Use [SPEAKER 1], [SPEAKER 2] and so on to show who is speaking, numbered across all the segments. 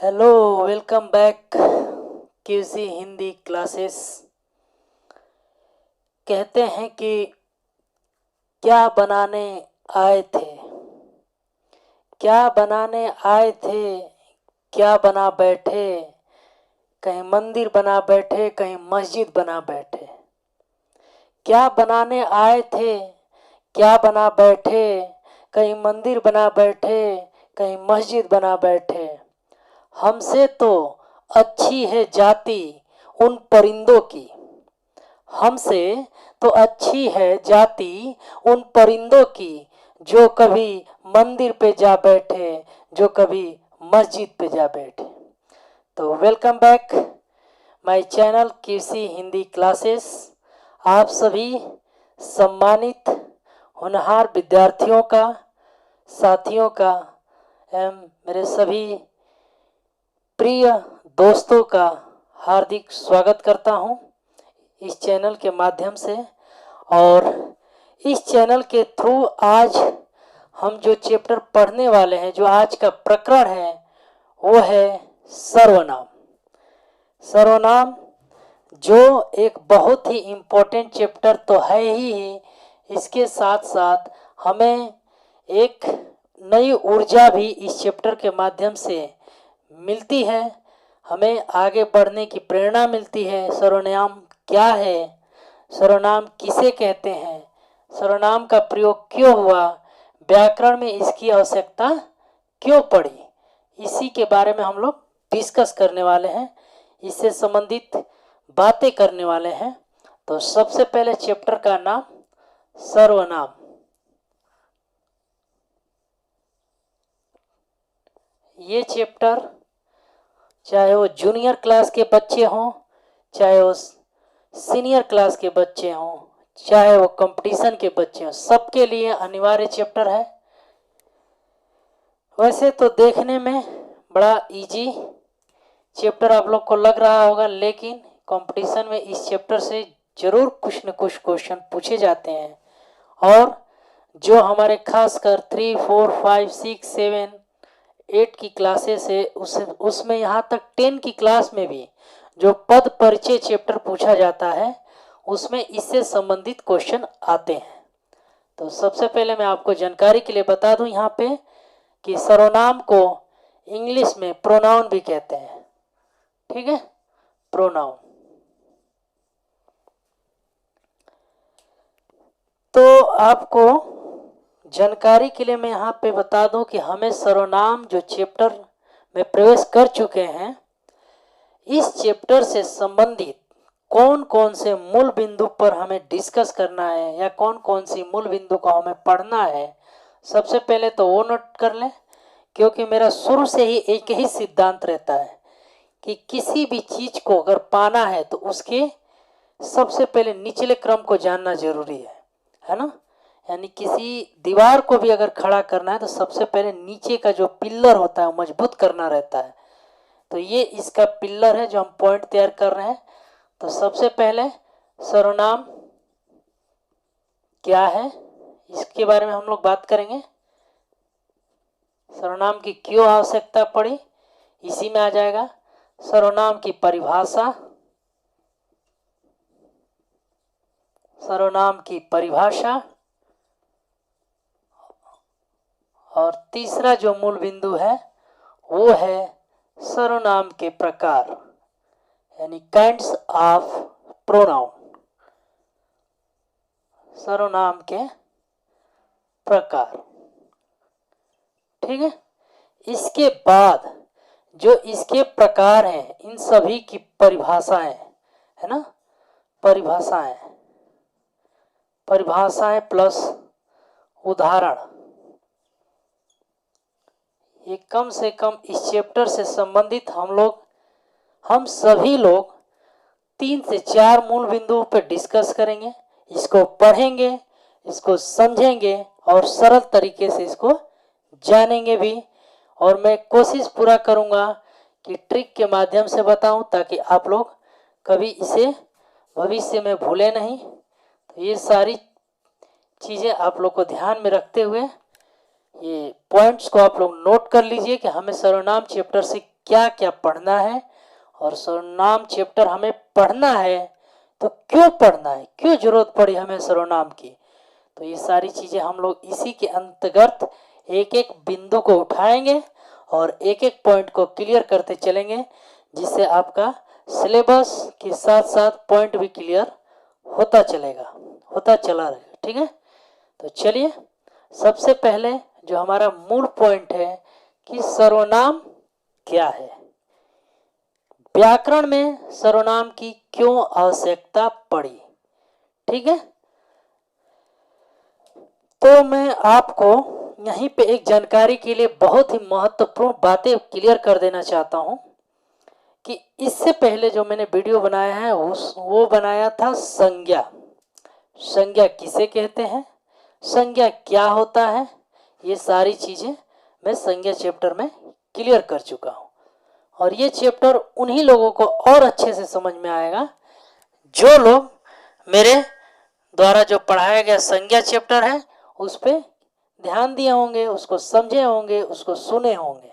[SPEAKER 1] Hello, welcome back QC Hindi classes. कहते हैं कि क्या बनाने आए थे, क्या बनाने आए थे, क्या बना बैठे, कहीं मंदिर बना बैठे, कहीं मस्जिद बना बैठे। क्या बनाने आए थे, क्या बना बैठे, कहीं मंदिर बना बैठे, कहीं मस्जिद बना बैठे। हमसे तो अच्छी है जाति उन परिंदों की, हमसे तो अच्छी है जाति उन परिंदों की, जो कभी मंदिर पे जा बैठे, जो कभी मस्जिद पे जा बैठे। तो welcome back my channel QC Hindi classes. आप सभी सम्मानित होनहार विद्यार्थियों का, साथियों का एवं मेरे सभी प्रिय दोस्तों का हार्दिक स्वागत करता हूं इस चैनल के माध्यम से। और इस चैनल के थ्रू आज हम जो चैप्टर पढ़ने वाले हैं, जो आज का प्रकरण है, वो है सर्वनाम। सर्वनाम जो एक बहुत ही इम्पोर्टेंट चैप्टर तो है ही, इसके साथ साथ हमें एक नई ऊर्जा भी इस चैप्टर के माध्यम से मिलती है, हमें आगे बढ़ने की प्रेरणा मिलती है। सर्वनाम क्या है, सर्वनाम किसे कहते हैं, सर्वनाम का प्रयोग क्यों हुआ, व्याकरण में इसकी आवश्यकता क्यों पड़ी, इसी के बारे में हम लोग डिस्कस करने वाले हैं, इससे संबंधित बातें करने वाले हैं। तो सबसे पहले चैप्टर का नाम सर्वनाम। ये चैप्टर चाहे वो जूनियर क्लास के बच्चे हों, चाहे वो सीनियर क्लास के बच्चे हों, चाहे वो कंपटीशन के बच्चे हों, सबके लिए अनिवार्य चैप्टर है। वैसे तो देखने में बड़ा इजी चैप्टर आप लोग को लग रहा होगा, लेकिन कंपटीशन में इस चैप्टर से जरूर कुछ न कुछ क्वेश्चन पूछे जाते हैं। और जो हमारे खासकर 3, 4, 5, 6, 7, 8 की क्लासेस है, उसमें यहाँ तक 10 की क्लास में भी जो पद परिचय चैप्टर पूछा जाता है, उसमें इससे संबंधित क्वेश्चन आते हैं। तो सबसे पहले मैं आपको जानकारी के लिए बता दूं यहाँ पे कि सर्वनाम को इंग्लिश में प्रोनाउन भी कहते हैं। ठीक है, प्रोनाउन। तो आपको जानकारी के लिए मैं यहाँ पे बता दूं कि हमें सर्वनाम जो चैप्टर में प्रवेश कर चुके हैं, इस चैप्टर से संबंधित कौन कौन से मूल बिंदु पर हमें डिस्कस करना है या कौन कौन सी मूल बिंदु को हमें पढ़ना है, सबसे पहले तो वो नोट कर लें। क्योंकि मेरा शुरू से ही एक ही सिद्धांत रहता है कि किसी भी चीज को अगर पाना है तो उसके सबसे पहले निचले क्रम को जानना जरूरी है ना। यानी किसी दीवार को भी अगर खड़ा करना है तो सबसे पहले नीचे का जो पिल्लर होता है मजबूत करना रहता है। तो ये इसका पिल्लर है जो हम पॉइंट तैयार कर रहे हैं। तो सबसे पहले सर्वनाम क्या है, इसके बारे में हम लोग बात करेंगे। सर्वनाम की क्यों आवश्यकता पड़ी, इसी में आ जाएगा। सर्वनाम की परिभाषा, सर्वनाम की परिभाषा, और तीसरा जो मूल बिंदु है वो है सर्वनाम के प्रकार, यानी काइंड्स ऑफ प्रोनाउन, सर्वनाम के प्रकार। ठीक है, इसके बाद जो इसके प्रकार हैं, इन सभी की परिभाषाएं है ना, परिभाषाएं, परिभाषाएं प्लस उदाहरण, ये कम से कम इस चैप्टर से संबंधित हम सभी लोग 3 से 4 मूल बिंदुओं पर डिस्कस करेंगे। इसको पढ़ेंगे, इसको समझेंगे और सरल तरीके से इसको जानेंगे भी। और मैं कोशिश पूरा करूंगा कि ट्रिक के माध्यम से बताऊं, ताकि आप लोग कभी इसे भविष्य में भूले नहीं। तो ये सारी चीज़ें आप लोग को ध्यान में रखते हुए ये पॉइंट्स को आप लोग नोट कर लीजिए कि हमें सर्वनाम चैप्टर से क्या क्या पढ़ना है, और सर्वनाम चैप्टर हमें पढ़ना है तो क्यों पढ़ना है, क्यों जरूरत पड़ी हमें सर्वनाम की। तो ये सारी चीज़ें हम लोग इसी के अंतर्गत एक एक बिंदु को उठाएंगे और एक एक पॉइंट को क्लियर करते चलेंगे, जिससे आपका सिलेबस के साथ साथ पॉइंट भी क्लियर होता चलेगा, होता चला रहेगा। ठीक है, तो चलिए सबसे पहले जो हमारा मूल पॉइंट है कि सर्वनाम क्या है, व्याकरण में सर्वनाम की क्यों आवश्यकता पड़ी। ठीक है, तो मैं आपको यहीं पे एक जानकारी के लिए बहुत ही महत्वपूर्ण बातें क्लियर कर देना चाहता हूं कि इससे पहले जो मैंने वीडियो बनाया है वो बनाया था संज्ञा। संज्ञा किसे कहते हैं, संज्ञा क्या होता है, ये सारी चीजें मैं संज्ञा चैप्टर में क्लियर कर चुका हूं, और ये चैप्टर उन्हीं लोगों को और अच्छे से समझ में आएगा जो लोग मेरे द्वारा जो पढ़ाया गया संज्ञा चैप्टर है उस पर ध्यान दिए होंगे, उसको समझे होंगे, उसको सुने होंगे।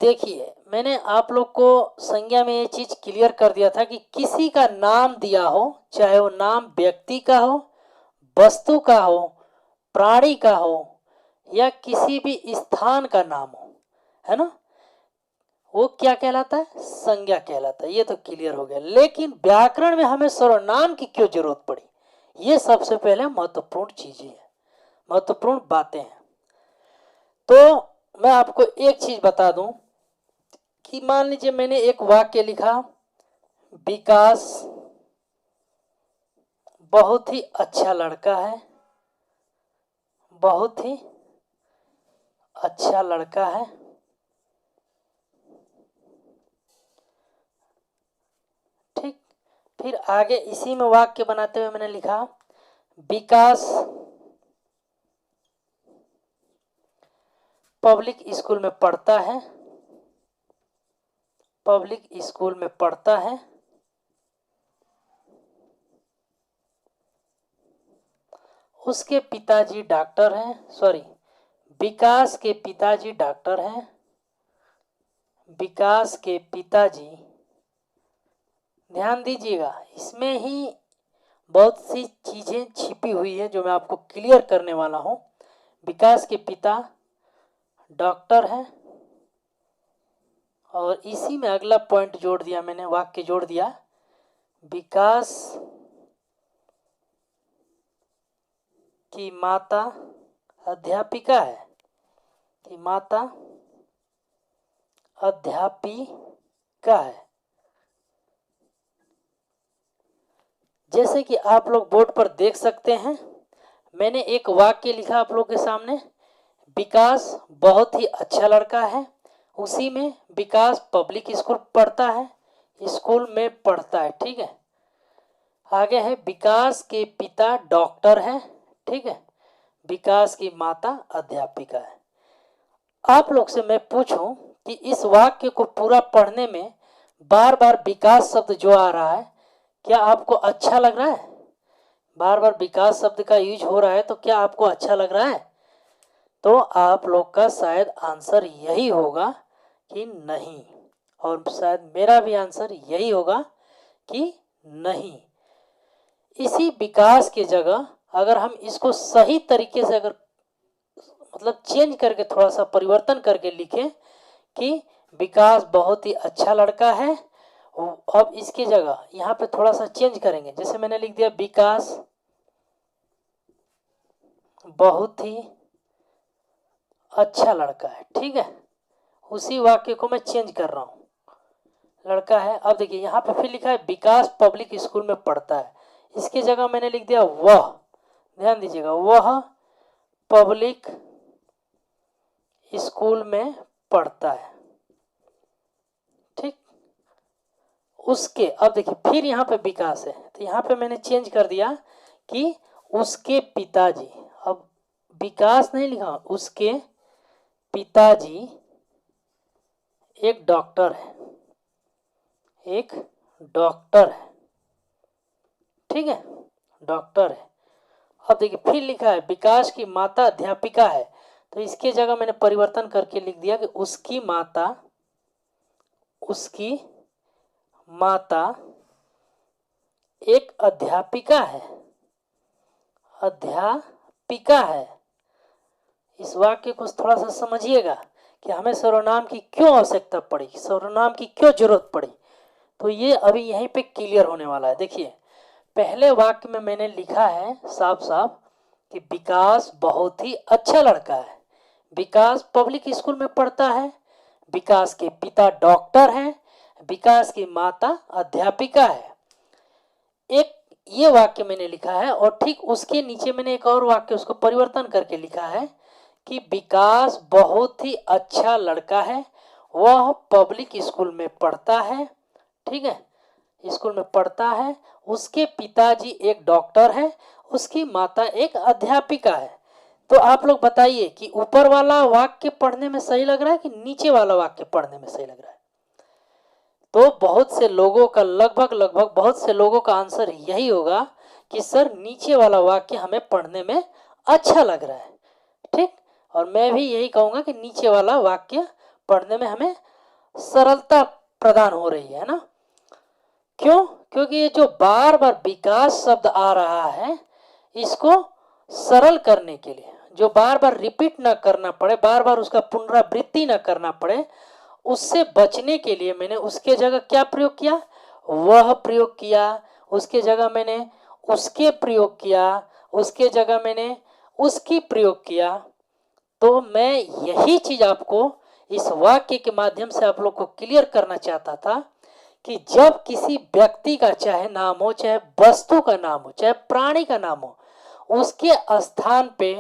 [SPEAKER 1] देखिए मैंने आप लोग को संज्ञा में ये चीज क्लियर कर दिया था कि किसी का नाम दिया हो, चाहे वो नाम व्यक्ति का हो, वस्तु का हो, प्राणी का हो, या किसी भी स्थान का नाम हो, है ना, वो क्या कहलाता है, संज्ञा कहलाता है। ये तो क्लियर हो गया। लेकिन व्याकरण में हमें सर्वनाम की क्यों जरूरत पड़ी, ये सबसे पहले महत्वपूर्ण चीजें है, महत्वपूर्ण बातें हैं। तो मैं आपको एक चीज बता दूं कि मान लीजिए मैंने एक वाक्य लिखा, विकास बहुत ही अच्छा लड़का है, बहुत ही अच्छा लड़का है, ठीक। फिर आगे इसी में वाक्य बनाते हुए मैंने लिखा, विकास पब्लिक स्कूल में पढ़ता है, पब्लिक स्कूल में पढ़ता है, उसके पिताजी डॉक्टर हैं, सॉरी, विकास के पिताजी डॉक्टर हैं, विकास के पिताजी, ध्यान दीजिएगा इसमें ही बहुत सी चीजें छिपी हुई है जो मैं आपको क्लियर करने वाला हूं। विकास के पिता डॉक्टर हैं, और इसी में अगला पॉइंट जोड़ दिया मैंने, वाक्य जोड़ दिया, विकास की माता अध्यापिका है, कि माता अध्यापिका है। जैसे कि आप लोग बोर्ड पर देख सकते हैं, मैंने एक वाक्य लिखा आप लोग के सामने, विकास बहुत ही अच्छा लड़का है, उसी में विकास पब्लिक स्कूल पढ़ता है, स्कूल में पढ़ता है, ठीक है। आगे है विकास के पिता डॉक्टर है, ठीक है, विकास की माता अध्यापिका है। आप लोग से मैं पूछूं कि इस वाक्य को पूरा पढ़ने में बार बार विकास शब्द जो आ रहा है, क्या आपको अच्छा लग रहा है, बार बार विकास शब्द का यूज हो रहा है तो क्या आपको अच्छा लग रहा है। तो आप लोग का शायद आंसर यही होगा कि नहीं, और शायद मेरा भी आंसर यही होगा कि नहीं। इसी विकास की जगह अगर हम इसको सही तरीके से अगर मतलब चेंज करके थोड़ा सा परिवर्तन करके लिखें कि विकास बहुत ही अच्छा लड़का है, अब इसकी जगह यहाँ पे थोड़ा सा चेंज करेंगे, जैसे मैंने लिख दिया विकास बहुत ही अच्छा लड़का है, ठीक है। उसी वाक्य को मैं चेंज कर रहा हूँ, लड़का है। अब देखिए यहाँ पे फिर लिखा है विकास पब्लिक स्कूल में पढ़ता है, इसकी जगह मैंने लिख दिया वह, ध्यान दीजिएगा, वह पब्लिक स्कूल में पढ़ता है, ठीक। उसके, अब देखिए फिर यहाँ पे विकास है तो यहाँ पे मैंने चेंज कर दिया कि उसके पिताजी, अब विकास नहीं लिखा, उसके पिताजी एक डॉक्टर है, एक डॉक्टर है, ठीक है, डॉक्टर है। अब देखिए फिर लिखा है विकास की माता अध्यापिका है, तो इसके जगह मैंने परिवर्तन करके लिख दिया कि उसकी माता एक अध्यापिका है। इस वाक्य को थोड़ा सा समझिएगा कि हमें सर्वनाम की क्यों आवश्यकता पड़ी, सर्वनाम की क्यों जरूरत पड़ी। तो ये अभी यहीं पे क्लियर होने वाला है। देखिए, पहले वाक्य में मैंने लिखा है साफ साफ कि विकास बहुत ही अच्छा लड़का है। विकास पब्लिक स्कूल में पढ़ता है, विकास के पिता डॉक्टर हैं, विकास की माता अध्यापिका है। एक ये वाक्य मैंने लिखा है और ठीक उसके नीचे मैंने एक और वाक्य उसको परिवर्तन करके लिखा है कि विकास बहुत ही अच्छा लड़का है, वह पब्लिक स्कूल में पढ़ता है। ठीक है, स्कूल में पढ़ता है, उसके पिताजी एक डॉक्टर है, उसकी माता एक अध्यापिका है। तो आप लोग बताइए कि ऊपर वाला वाक्य पढ़ने में सही लग रहा है कि नीचे वाला वाक्य पढ़ने में सही लग रहा है। तो बहुत से लोगों का लगभग बहुत से लोगों का आंसर यही होगा कि सर नीचे वाला वाक्य हमें पढ़ने में अच्छा लग रहा है। ठीक, और मैं भी यही कहूँगा कि नीचे वाला वाक्य पढ़ने में हमें सरलता प्रदान हो रही है ना। क्यों? क्योंकि ये जो बार बार विकास शब्द आ रहा है, इसको सरल करने के लिए, जो बार बार रिपीट न करना पड़े, बार बार उसका पुनरावृत्ति न करना पड़े, उससे बचने के लिए मैंने उसके जगह क्या प्रयोग किया, वह प्रयोग किया। उसके जगह मैंने उसके प्रयोग किया, उसके जगह मैंने उसकी प्रयोग किया। तो मैं यही चीज आपको इस वाक्य के माध्यम से आप लोग को क्लियर करना चाहता था कि जब किसी व्यक्ति का चाहे नाम हो, चाहे वस्तु का नाम हो, चाहे प्राणी का नाम हो, उसके स्थान पे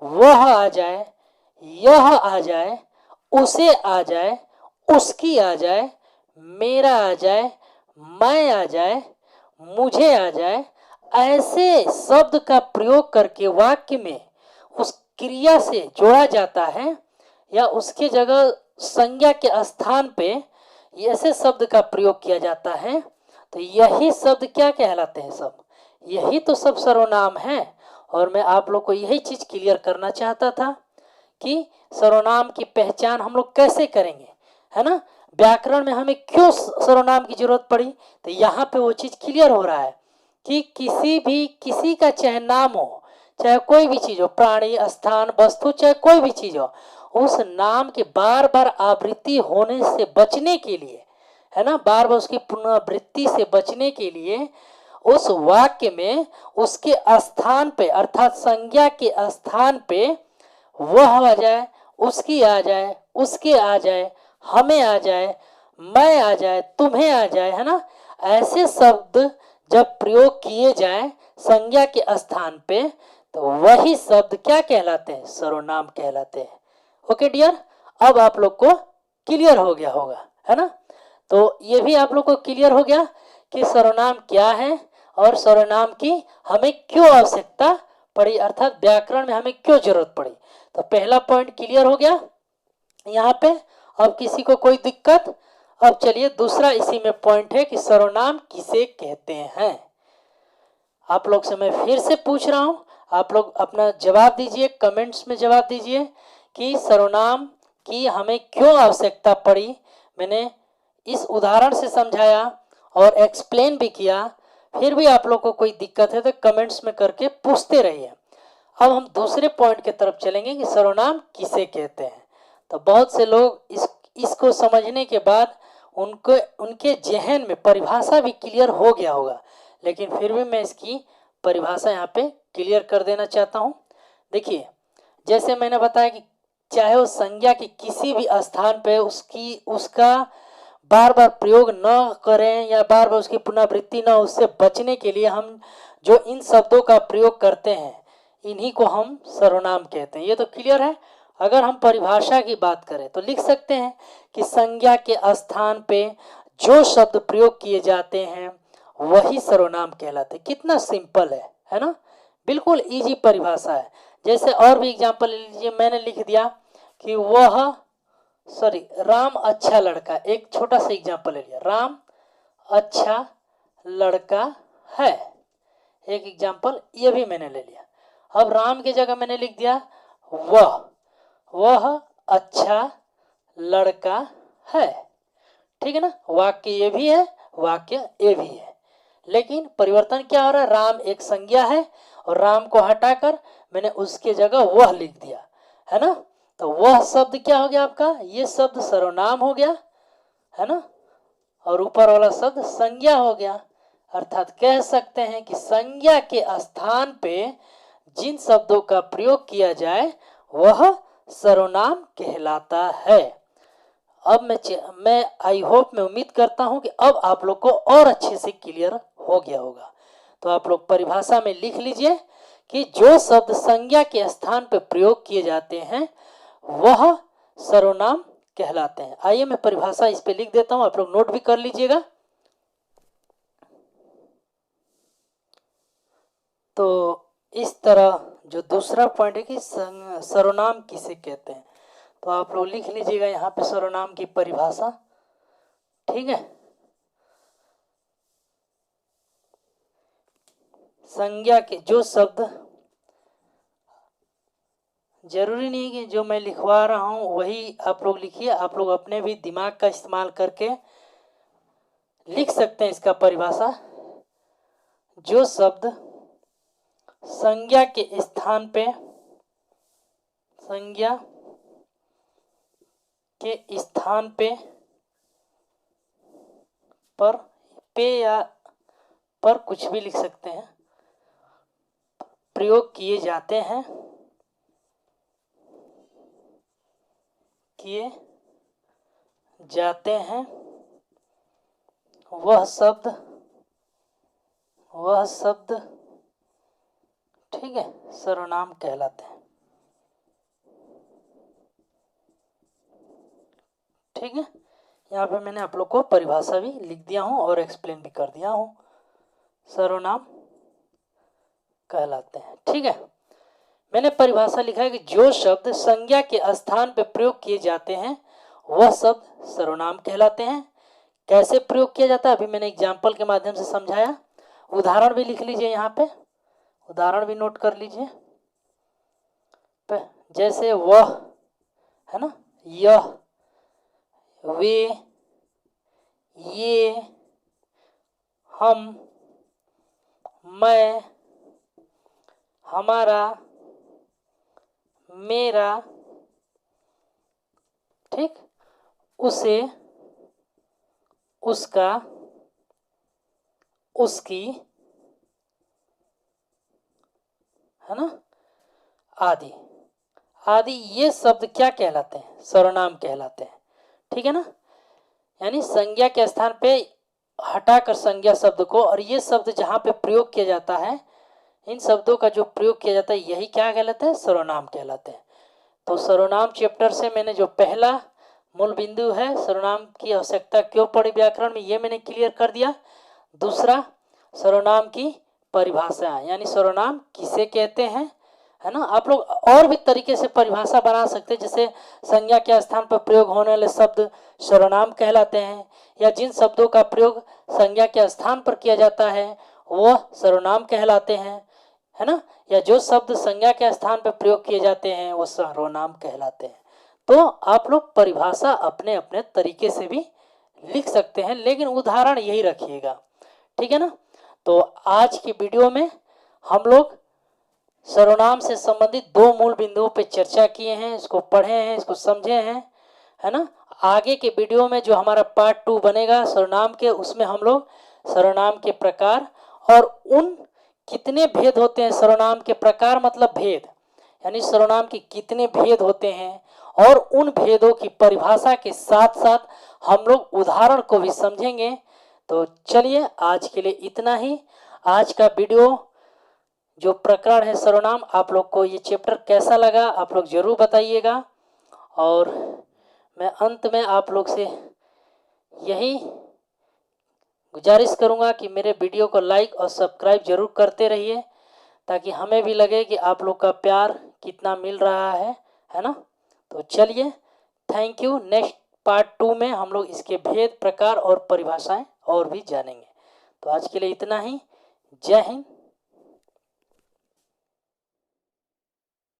[SPEAKER 1] वह आ जाए, यह आ जाए, उसे आ जाए, उसकी आ जाए, मेरा आ जाए, मैं आ जाए, मुझे आ जाए, ऐसे शब्द का प्रयोग करके वाक्य में उस क्रिया से जोड़ा जाता है, या उसके जगह संज्ञा के स्थान पे ऐसे शब्द का प्रयोग किया जाता है। तो यही शब्द क्या कहलाते हैं? सब यही तो सब सर्वनाम है। और मैं आप लोग को यही चीज क्लियर करना चाहता था कि सर्वनाम की पहचान हम लोग कैसे करेंगे, है ना। व्याकरण में हमें क्यों सर्वनाम की जरूरत पड़ी, तो यहाँ पे वो चीज क्लियर हो रहा है कि किसी का चाहे नाम हो, चाहे कोई भी चीज हो, प्राणी, स्थान, वस्तु, चाहे कोई भी चीज हो, उस नाम के बार बार आवृत्ति होने से बचने के लिए, है ना, बार बार उसकी पुनरावृत्ति से बचने के लिए उस वाक्य में उसके स्थान पे, अर्थात संज्ञा के स्थान पे वह आ जाए, उसकी आ जाए, उसके आ जाए, हमें आ जाए, मैं आ जाए, तुम्हें आ जाए, है ना। ऐसे शब्द जब प्रयोग किए जाए संज्ञा के स्थान पे, तो वही शब्द क्या कहलाते हैं? सर्वनाम कहलाते हैं। ओके डियर, अब आप लोग को क्लियर हो गया होगा, है ना। तो ये भी आप लोग को क्लियर हो गया कि सर्वनाम क्या है और सर्वनाम की हमें क्यों आवश्यकता पड़ी, अर्थात व्याकरण में हमें क्यों जरूरत पड़ी। तो पहला पॉइंट क्लियर हो गया यहाँ पे। अब किसी को कोई दिक्कत? अब चलिए दूसरा इसी में पॉइंट है कि सर्वनाम किसे कहते हैं। आप लोग से मैं फिर से पूछ रहा हूं, आप लोग अपना जवाब दीजिए, कमेंट्स में जवाब दीजिए कि सर्वनाम की हमें क्यों आवश्यकता पड़ी। मैंने इस उदाहरण से समझाया और एक्सप्लेन भी किया, फिर भी आप लोग को कोई दिक्कत है तो कमेंट्स में करके पूछते रहिए। अब हम दूसरे पॉइंट की तरफ चलेंगे कि सर्वनाम किसे कहते हैं। तो बहुत से लोग इसको समझने के बाद उनके जहन में परिभाषा भी क्लियर हो गया होगा, लेकिन फिर भी मैं इसकी परिभाषा यहाँ पे क्लियर कर देना चाहता हूँ। देखिए, जैसे मैंने बताया कि चाहे वो संज्ञा के किसी भी स्थान पे उसका बार बार प्रयोग न करें या बार बार उसकी पुनरावृत्ति न, उससे बचने के लिए हम जो इन शब्दों का प्रयोग करते हैं, इन्हीं को हम सर्वनाम कहते हैं। ये तो क्लियर है। अगर हम परिभाषा की बात करें तो लिख सकते हैं कि संज्ञा के स्थान पे जो शब्द प्रयोग किए जाते हैं वही सर्वनाम कहलाते हैं। कितना सिंपल है ना। बिल्कुल इजी परिभाषा है। जैसे और भी एग्जांपल ले लीजिए, मैंने लिख दिया कि राम अच्छा लड़का। एक छोटा सा एग्जांपल ले लिया, राम अच्छा लड़का है, एक एग्जांपल ये भी मैंने ले लिया। अब राम की जगह मैंने लिख दिया वह, वह अच्छा लड़का है। ठीक है ना, वाक्य ये भी है, वाक्य ये भी है, लेकिन परिवर्तन क्या हो रहा है, राम एक संज्ञा है और राम को हटाकर मैंने उसके जगह वह लिख दिया, है ना। तो वह शब्द क्या हो गया आपका, ये शब्द सर्वनाम हो गया, है ना, और ऊपर वाला शब्द संज्ञा हो गया। अर्थात कह सकते हैं कि संज्ञा के स्थान पे जिन शब्दों का प्रयोग किया जाए वह सर्वनाम कहलाता है। अब मैं आई होप, मैं उम्मीद करता हूं कि अब आप लोग को और अच्छे से क्लियर हो गया होगा। तो आप लोग परिभाषा में लिख लीजिए कि जो शब्द संज्ञा के स्थान पर प्रयोग किए जाते हैं वह सर्वनाम कहलाते हैं। आइए मैं परिभाषा इस पे लिख देता हूं, आप लोग नोट भी कर लीजिएगा। तो इस तरह जो दूसरा पॉइंट है कि सर्वनाम किसे कहते हैं, तो आप लोग लिख लीजिएगा यहाँ पे सर्वनाम की परिभाषा। ठीक है, संज्ञा के जो शब्द, जरूरी नहीं कि जो मैं लिखवा रहा हूं वही आप लोग लिखिए, आप लोग अपने भी दिमाग का इस्तेमाल करके लिख सकते हैं इसका परिभाषा। जो शब्द संज्ञा के स्थान पे, संज्ञा के स्थान पे पर, पे या पर कुछ भी लिख सकते हैं, प्रयोग किए जाते हैं, किए जाते हैं, वह शब्द ठीक है सर्वनाम कहलाते हैं। ठीक है, यहाँ पे मैंने आप लोग को परिभाषा भी लिख दिया हूँ और एक्सप्लेन भी कर दिया हूँ, सर्वनाम कहलाते हैं। ठीक है, मैंने परिभाषा लिखा है कि जो शब्द संज्ञा के स्थान पर प्रयोग किए जाते हैं वह शब्द सर्वनाम कहलाते हैं। कैसे प्रयोग किया जाता है अभी मैंने एग्जाम्पल के माध्यम से समझाया। उदाहरण भी लिख लीजिए, यहाँ पे उदाहरण भी नोट कर लीजिए। जैसे वह, है ना, यह, वे, ये, हम, मैं, हमारा, मेरा, ठीक, उसे, उसका, उसकी, है ना, आदि आदि, ये शब्द क्या कहलाते हैं, सर्वनाम कहलाते हैं। ठीक है ना, यानी संज्ञा के स्थान पे हटाकर संज्ञा शब्द को, और ये शब्द जहां पे प्रयोग किया जाता है, इन शब्दों का जो प्रयोग किया जाता है यही क्या कहलाता है, सर्वनाम कहलाते हैं। तो सर्वनाम चैप्टर से मैंने जो पहला मूल बिंदु है, सर्वनाम की आवश्यकता क्यों पड़ी व्याकरण में, ये मैंने क्लियर कर दिया। दूसरा, सर्वनाम की परिभाषा, यानी सर्वनाम किसे कहते हैं, है ना। आप लोग और भी तरीके से परिभाषा बना सकते हैं, जैसे संज्ञा के स्थान पर प्रयोग होने वाले शब्द सर्वनाम कहलाते हैं, या जिन शब्दों का प्रयोग संज्ञा के स्थान पर किया जाता है वह सर्वनाम कहलाते हैं, है ना, या जो शब्द संज्ञा के स्थान पर प्रयोग किए जाते हैं वो सर्वनाम कहलाते हैं। तो आप लोग परिभाषा अपने अपने तरीके से भी लिख सकते हैं, लेकिन उदाहरण यही रखिएगा। ठीक है ना, तो आज की वीडियो में हम लोग सर्वनाम से संबंधित दो मूल बिंदुओं पर चर्चा किए हैं, इसको पढ़े हैं, इसको समझे हैं, है ना। आगे के वीडियो में जो हमारा पार्ट 2 बनेगा सर्वनाम के, उसमें हम लोग सर्वनाम के प्रकार और उन कितने भेद होते हैं, सर्वनाम के प्रकार मतलब भेद, यानी सर्वनाम के कितने भेद होते हैं, और उन भेदों की परिभाषा के साथ साथ हम लोग उदाहरण को भी समझेंगे। तो चलिए आज के लिए इतना ही। आज का वीडियो जो प्रकरण है सर्वनाम, आप लोग को ये चैप्टर कैसा लगा आप लोग जरूर बताइएगा, और मैं अंत में आप लोग से यही गुजारिश करूंगा कि मेरे वीडियो को लाइक और सब्सक्राइब जरूर करते रहिए, ताकि हमें भी लगे कि आप लोग का प्यार कितना मिल रहा है ना। तो चलिए, थैंक यू। नेक्स्ट पार्ट 2 में हम लोग इसके भेद, प्रकार और परिभाषाएं और भी जानेंगे। तो आज के लिए इतना ही। जय हिंद,